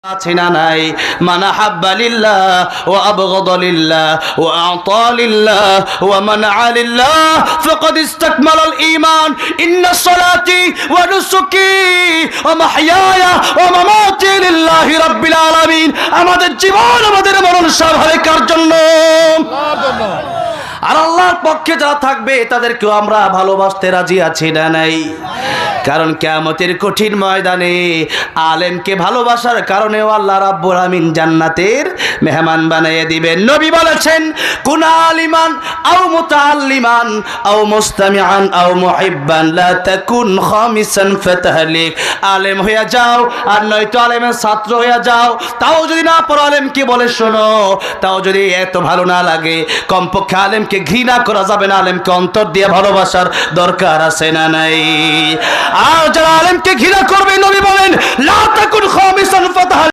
আছে না নাই মান হাব্বা লিল্লাহ ওয়া আবগাদা লিল্লাহ ওয়া আ'তা লিল্লাহ ওয়া মানআ লিল্লাহ ফাকাদ ইসতাকমালাল ঈমান ইন্নাস সালাতি ওয়া নুসুকি ওয়া মাহইয়ায়া ওয়া মামাতি লিল্লাহি রাব্বিল আলামিন। আমাদের জীবন আমাদের মরণ সব হবে কার জন্য? আল্লাহর জন্য। আর আল্লাহর পক্ষে যারা থাকবে তাদেরকেও আমরা ভালোবাসতে রাজি আছি না নাই? কারণ কিয়ামতের কঠিন ময়দানে আলেমকে ভালোবাসার কারণেও আল্লাহ রাব্বুল আমিন জান্নাতের মেহমান বানিয়ে দিবেন। নবী বলেছেন, কুন আলিমান আও মুতাআল্লিমান আও মুস্তামিআন আও মুহিব্বান লা তাকুন খামিসান ফাতাহলিক। আলেম হয়ে যাও আর নয়তো আলেমের ছাত্র হয়ে যাও, তাও যদি না পড়ো আলেমকে বলে শোনো, তাও যদি এত ভালো না লাগে কমপক্ষে আলেমকে ঘৃণা করা যাবে না, আলেমকে অন্তর দিয়ে ভালোবাসার দরকার আছে না নাই? আর যারা আলেমকে ঘৃণা করবে নবী বলেন লা তাকুন খামিসান ফাতাহলিক।